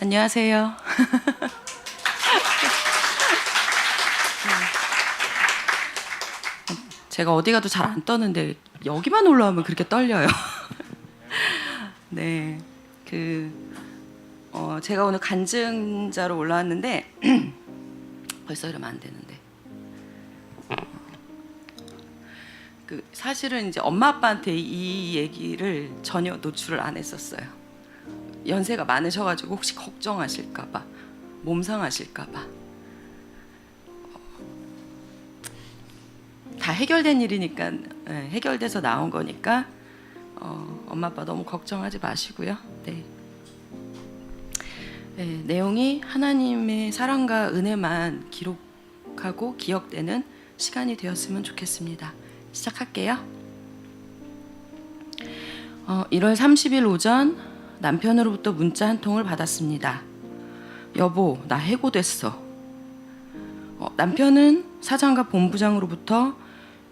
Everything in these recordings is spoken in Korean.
안녕하세요. 제가 어디 가도 잘 안 떠는데 여기만 올라오면 그렇게 떨려요. 네, 제가 오늘 간증자로 올라왔는데 벌써 이러면 안 되는데. 사실은 이제 엄마 아빠한테 이 얘기를 전혀 노출을 안 했었어요. 연세가 많으셔가지고 혹시 걱정하실까봐, 몸 상하실까봐. 다 해결된 일이니까, 해결돼서 나온 거니까 엄마 아빠 너무 걱정하지 마시고요. 네. 네, 내용이 하나님의 사랑과 은혜만 기록하고 기억되는 시간이 되었으면 좋겠습니다. 시작할게요. 1월 30일 오전 남편으로부터 문자 한 통을 받았습니다. 여보, 나 해고됐어. 남편은 사장과 본부장으로부터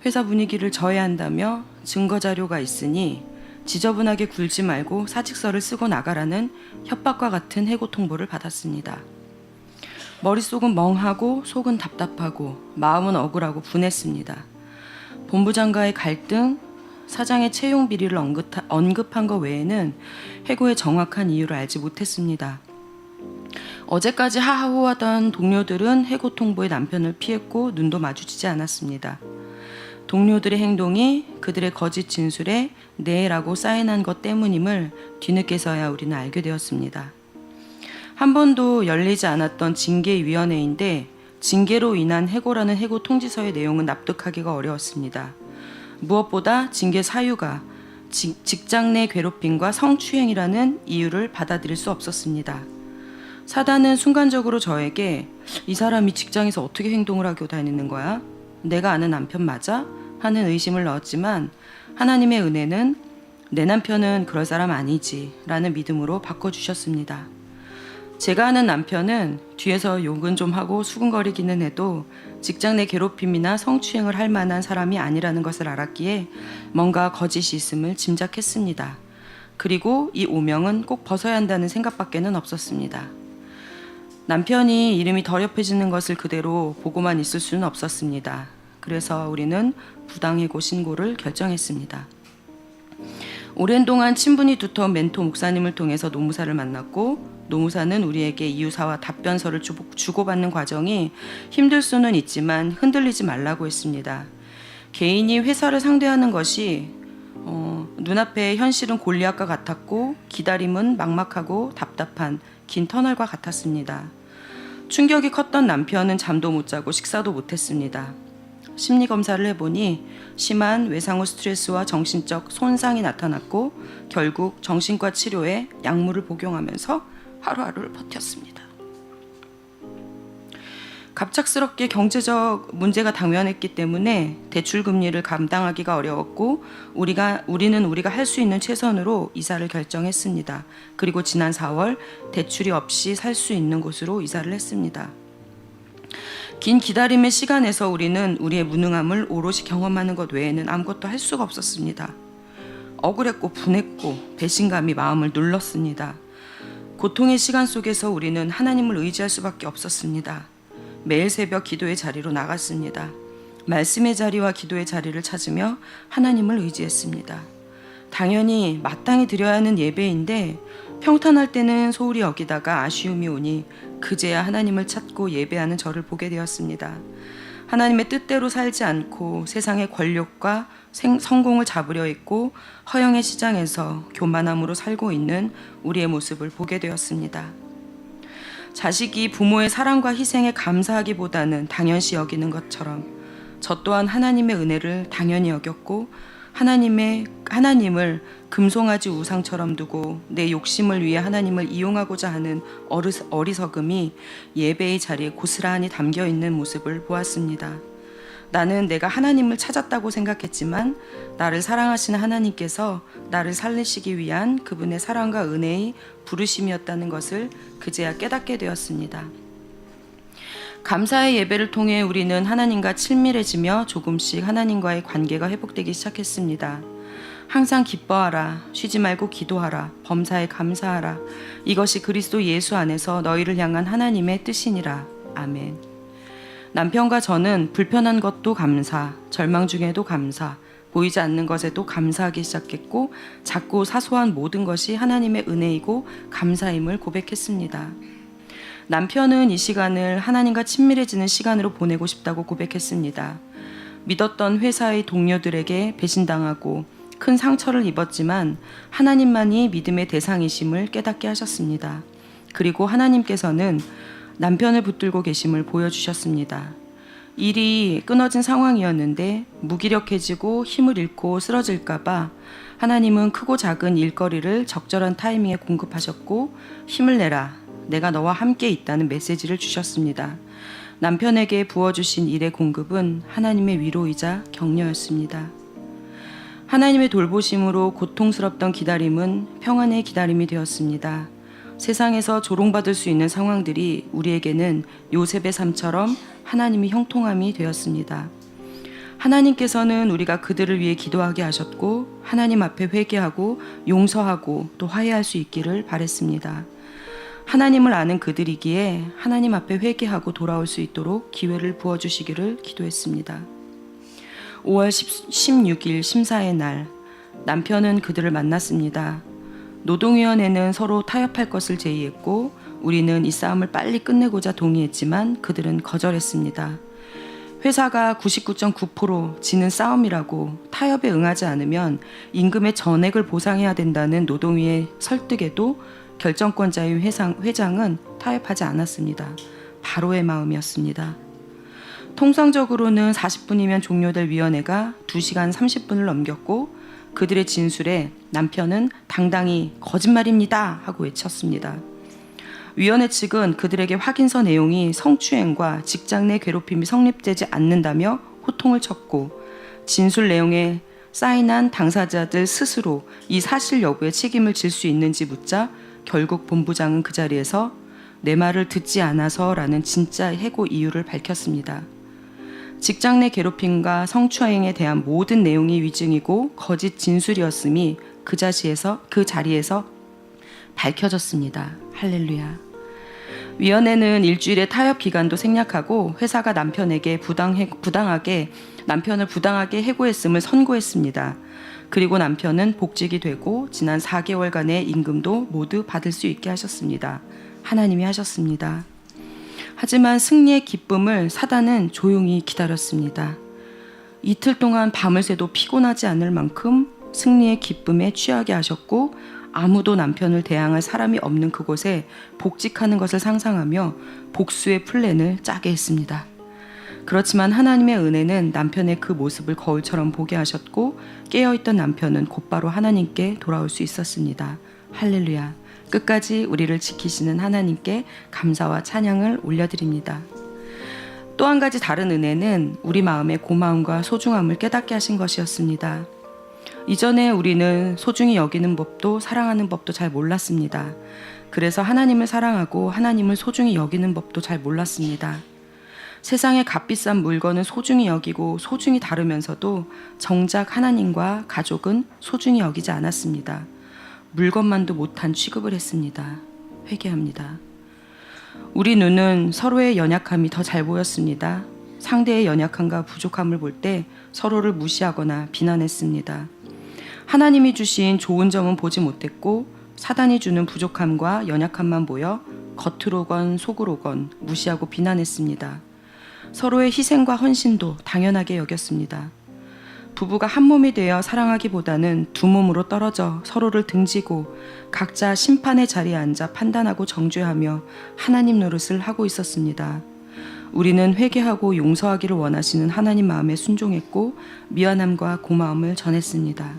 회사 분위기를 저해한다며 증거 자료가 있으니 지저분하게 굴지 말고 사직서를 쓰고 나가라는 협박과 같은 해고 통보를 받았습니다. 머릿속은 멍하고 속은 답답하고 마음은 억울하고 분했습니다. 본부장과의 갈등, 사장의 채용 비리를 언급한 것 외에는 해고의 정확한 이유를 알지 못했습니다. 어제까지 하하호하던 동료들은 해고 통보에 남편을 피했고 눈도 마주치지 않았습니다. 동료들의 행동이 그들의 거짓 진술에 네라고 사인한 것 때문임을 뒤늦게서야 우리는 알게 되었습니다. 한 번도 열리지 않았던 징계위원회인데 징계로 인한 해고라는 해고 통지서의 내용은 납득하기가 어려웠습니다. 무엇보다 징계 사유가 직장 내 괴롭힘과 성추행이라는 이유를 받아들일 수 없었습니다. 사단은 순간적으로 저에게 이 사람이 직장에서 어떻게 행동을 하고 다니는 거야? 내가 아는 남편 맞아? 하는 의심을 넣었지만 하나님의 은혜는 내 남편은 그럴 사람 아니지 라는 믿음으로 바꿔주셨습니다. 제가 아는 남편은 뒤에서 욕은 좀 하고 수근거리기는 해도 직장 내 괴롭힘이나 성추행을 할 만한 사람이 아니라는 것을 알았기에 뭔가 거짓이 있음을 짐작했습니다. 그리고 이 오명은 꼭 벗어야 한다는 생각밖에는 없었습니다. 남편이 이름이 더럽혀지는 것을 그대로 보고만 있을 수는 없었습니다. 그래서 우리는 부당해고 신고를 결정했습니다. 오랜 동안 친분이 두터운 멘토 목사님을 통해서 노무사를 만났고 노무사는 우리에게 이유사와 답변서를 주고받는 과정이 힘들 수는 있지만 흔들리지 말라고 했습니다. 개인이 회사를 상대하는 것이 눈앞의 현실은 골리앗과 같았고 기다림은 막막하고 답답한 긴 터널과 같았습니다. 충격이 컸던 남편은 잠도 못 자고 식사도 못 했습니다. 심리검사를 해보니 심한 외상후 스트레스와 정신적 손상이 나타났고 결국 정신과 치료에 약물을 복용하면서 하루하루를 버텼습니다. 갑작스럽게 경제적 문제가 당면했기 때문에 대출 금리를 감당하기가 어려웠고 우리는 우리가 할 수 있는 최선으로 이사를 결정했습니다. 그리고 지난 4월 대출이 없이 살 수 있는 곳으로 이사를 했습니다. 긴 기다림의 시간에서 우리는 우리의 무능함을 오롯이 경험하는 것 외에는 아무것도 할 수가 없었습니다. 억울했고 분했고 배신감이 마음을 눌렀습니다. 고통의 시간 속에서 우리는 하나님을 의지할 수밖에 없었습니다. 매일 새벽 기도의 자리로 나갔습니다. 말씀의 자리와 기도의 자리를 찾으며 하나님을 의지했습니다. 당연히 마땅히 드려야 하는 예배인데 평탄할 때는 소홀히 여기다가 아쉬움이 오니 그제야 하나님을 찾고 예배하는 저를 보게 되었습니다. 하나님의 뜻대로 살지 않고 세상의 권력과 성공을 잡으려 했고 허영의 시장에서 교만함으로 살고 있는 우리의 모습을 보게 되었습니다. 자식이 부모의 사랑과 희생에 감사하기보다는 당연시 여기는 것처럼 저 또한 하나님의 은혜를 당연히 여겼고 하나님을 금송아지 우상처럼 두고 내 욕심을 위해 하나님을 이용하고자 하는 어리석음이 예배의 자리에 고스란히 담겨 있는 모습을 보았습니다. 나는 내가 하나님을 찾았다고 생각했지만 나를 사랑하시는 하나님께서 나를 살리시기 위한 그분의 사랑과 은혜의 부르심이었다는 것을 그제야 깨닫게 되었습니다. 감사의 예배를 통해 우리는 하나님과 친밀해지며 조금씩 하나님과의 관계가 회복되기 시작했습니다. 항상 기뻐하라. 쉬지 말고 기도하라. 범사에 감사하라. 이것이 그리스도 예수 안에서 너희를 향한 하나님의 뜻이니라. 아멘. 남편과 저는 불편한 것도 감사, 절망 중에도 감사, 보이지 않는 것에도 감사하기 시작했고 작고 사소한 모든 것이 하나님의 은혜이고 감사임을 고백했습니다. 남편은 이 시간을 하나님과 친밀해지는 시간으로 보내고 싶다고 고백했습니다. 믿었던 회사의 동료들에게 배신당하고 큰 상처를 입었지만 하나님만이 믿음의 대상이심을 깨닫게 하셨습니다. 그리고 하나님께서는 남편을 붙들고 계심을 보여주셨습니다. 일이 끊어진 상황이었는데 무기력해지고 힘을 잃고 쓰러질까봐 하나님은 크고 작은 일거리를 적절한 타이밍에 공급하셨고 힘을 내라, 내가 너와 함께 있다는 메시지를 주셨습니다. 남편에게 부어주신 일의 공급은 하나님의 위로이자 격려였습니다. 하나님의 돌보심으로 고통스럽던 기다림은 평안의 기다림이 되었습니다. 세상에서 조롱받을 수 있는 상황들이 우리에게는 요셉의 삶처럼 하나님이 형통함이 되었습니다. 하나님께서는 우리가 그들을 위해 기도하게 하셨고 하나님 앞에 회개하고 용서하고 또 화해할 수 있기를 바랬습니다. 하나님을 아는 그들이기에 하나님 앞에 회개하고 돌아올 수 있도록 기회를 부어주시기를 기도했습니다. 5월 16일 심사의 날, 남편은 그들을 만났습니다. 노동위원회는 서로 타협할 것을 제의했고 우리는 이 싸움을 빨리 끝내고자 동의했지만 그들은 거절했습니다. 회사가 99.9% 지는 싸움이라고 타협에 응하지 않으면 임금의 전액을 보상해야 된다는 노동위의 설득에도 결정권자인 회장은 타협하지 않았습니다. 바로의 마음이었습니다. 통상적으로는 40분이면 종료될 위원회가 2시간 30분을 넘겼고 그들의 진술에 남편은 당당히 거짓말입니다 하고 외쳤습니다. 위원회 측은 그들에게 확인서 내용이 성추행과 직장 내 괴롭힘이 성립되지 않는다며 호통을 쳤고 진술 내용에 사인한 당사자들 스스로 이 사실 여부에 책임을 질 수 있는지 묻자 결국 본부장은 그 자리에서 내 말을 듣지 않아서라는 진짜 해고 이유를 밝혔습니다. 직장 내 괴롭힘과 성추행에 대한 모든 내용이 위증이고 거짓 진술이었음이 그 자리에서 밝혀졌습니다. 할렐루야. 위원회는 일주일의 타협 기간도 생략하고 회사가 남편을 부당하게 해고했음을 선고했습니다. 그리고 남편은 복직이 되고 지난 4개월간의 임금도 모두 받을 수 있게 하셨습니다. 하나님이 하셨습니다. 하지만 승리의 기쁨을 사단은 조용히 기다렸습니다. 이틀 동안 밤을 새도 피곤하지 않을 만큼 승리의 기쁨에 취하게 하셨고 아무도 남편을 대항할 사람이 없는 그곳에 복직하는 것을 상상하며 복수의 플랜을 짜게 했습니다. 그렇지만 하나님의 은혜는 남편의 그 모습을 거울처럼 보게 하셨고 깨어있던 남편은 곧바로 하나님께 돌아올 수 있었습니다. 할렐루야. 끝까지 우리를 지키시는 하나님께 감사와 찬양을 올려드립니다. 또 한 가지 다른 은혜는 우리 마음의 고마움과 소중함을 깨닫게 하신 것이었습니다. 이전에 우리는 소중히 여기는 법도 사랑하는 법도 잘 몰랐습니다. 그래서 하나님을 사랑하고 하나님을 소중히 여기는 법도 잘 몰랐습니다. 세상의 값비싼 물건은 소중히 여기고 소중히 다루면서도 정작 하나님과 가족은 소중히 여기지 않았습니다. 물건만도 못한 취급을 했습니다. 회개합니다. 우리 눈은 서로의 연약함이 더 잘 보였습니다. 상대의 연약함과 부족함을 볼 때 서로를 무시하거나 비난했습니다. 하나님이 주신 좋은 점은 보지 못했고 사단이 주는 부족함과 연약함만 보여 겉으로건 속으로건 무시하고 비난했습니다. 서로의 희생과 헌신도 당연하게 여겼습니다. 부부가 한 몸이 되어 사랑하기보다는 두 몸으로 떨어져 서로를 등지고 각자 심판의 자리에 앉아 판단하고 정죄하며 하나님 노릇을 하고 있었습니다. 우리는 회개하고 용서하기를 원하시는 하나님 마음에 순종했고 미안함과 고마움을 전했습니다.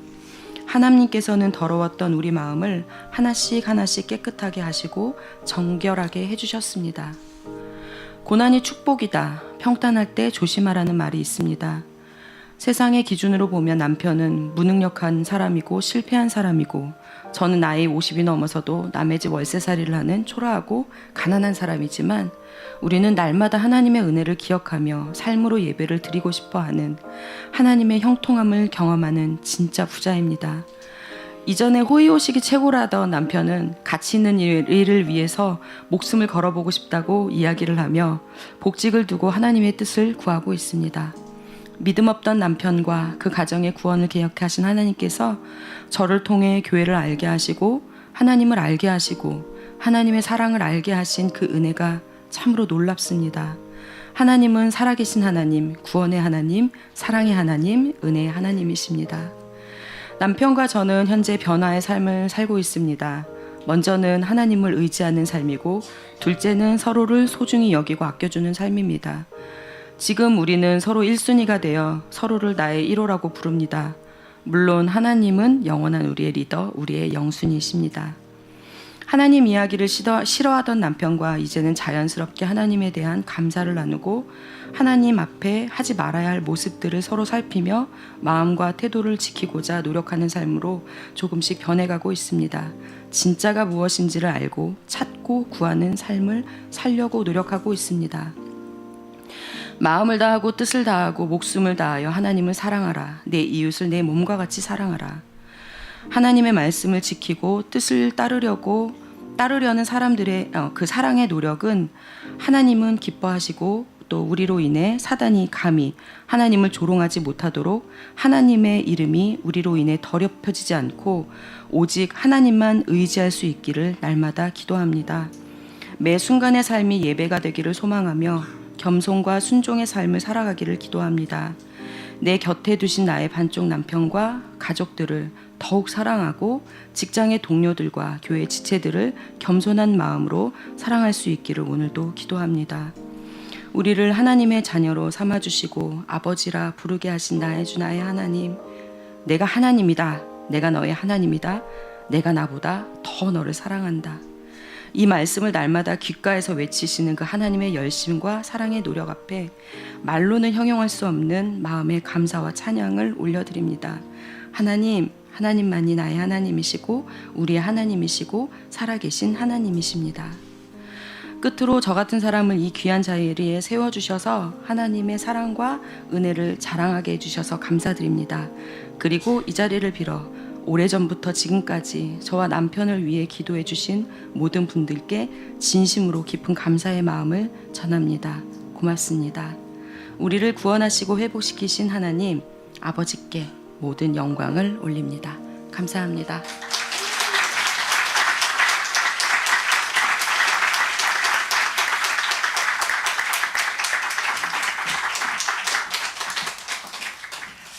하나님께서는 더러웠던 우리 마음을 하나씩 하나씩 깨끗하게 하시고 정결하게 해주셨습니다. 고난이 축복이다. 평탄할 때 조심하라는 말이 있습니다. 세상의 기준으로 보면 남편은 무능력한 사람이고 실패한 사람이고 저는 나이 50이 넘어서도 남의 집 월세살이를 하는 초라하고 가난한 사람이지만 우리는 날마다 하나님의 은혜를 기억하며 삶으로 예배를 드리고 싶어 하는 하나님의 형통함을 경험하는 진짜 부자입니다. 이전에 호의호식이 최고라던 남편은 가치 있는 일을 위해서 목숨을 걸어보고 싶다고 이야기를 하며 복직을 두고 하나님의 뜻을 구하고 있습니다. 믿음 없던 남편과 그 가정의 구원을 계획하신 하나님께서 저를 통해 교회를 알게 하시고 하나님을 알게 하시고 하나님의 사랑을 알게 하신 그 은혜가 참으로 놀랍습니다. 하나님은 살아계신 하나님, 구원의 하나님, 사랑의 하나님, 은혜의 하나님이십니다. 남편과 저는 현재 변화의 삶을 살고 있습니다. 먼저는 하나님을 의지하는 삶이고 둘째는 서로를 소중히 여기고 아껴주는 삶입니다. 지금 우리는 서로 1순위가 되어 서로를 나의 1호라고 부릅니다. 물론 하나님은 영원한 우리의 리더, 우리의 영순이십니다. 하나님 이야기를 싫어하던 남편과 이제는 자연스럽게 하나님에 대한 감사를 나누고 하나님 앞에 하지 말아야 할 모습들을 서로 살피며 마음과 태도를 지키고자 노력하는 삶으로 조금씩 변해가고 있습니다. 진짜가 무엇인지를 알고 찾고 구하는 삶을 살려고 노력하고 있습니다. 마음을 다하고 뜻을 다하고 목숨을 다하여 하나님을 사랑하라. 내 이웃을 내 몸과 같이 사랑하라. 하나님의 말씀을 지키고 뜻을 따르려는 사람들의 그 사랑의 노력은 하나님은 기뻐하시고 또 우리로 인해 사단이 감히 하나님을 조롱하지 못하도록 하나님의 이름이 우리로 인해 더럽혀지지 않고 오직 하나님만 의지할 수 있기를 날마다 기도합니다. 매 순간의 삶이 예배가 되기를 소망하며 겸손과 순종의 삶을 살아가기를 기도합니다. 내 곁에 두신 나의 반쪽 남편과 가족들을 더욱 사랑하고 직장의 동료들과 교회 지체들을 겸손한 마음으로 사랑할 수 있기를 오늘도 기도합니다. 우리를 하나님의 자녀로 삼아주시고 아버지라 부르게 하신 나의 주 나의 하나님, 내가 하나님이다. 내가 너의 하나님이다. 내가 나보다 더 너를 사랑한다. 이 말씀을 날마다 귓가에서 외치시는 그 하나님의 열심과 사랑의 노력 앞에 말로는 형용할 수 없는 마음의 감사와 찬양을 올려드립니다. 하나님만이 나의 하나님이시고 우리의 하나님이시고 살아계신 하나님이십니다. 끝으로 저 같은 사람을 이 귀한 자리에 세워주셔서 하나님의 사랑과 은혜를 자랑하게 해주셔서 감사드립니다. 그리고 이 자리를 빌어 오래전부터 지금까지 저와 남편을 위해 기도해 주신 모든 분들께 진심으로 깊은 감사의 마음을 전합니다. 고맙습니다. 우리를 구원하시고 회복시키신 하나님 아버지께 모든 영광을 올립니다. 감사합니다.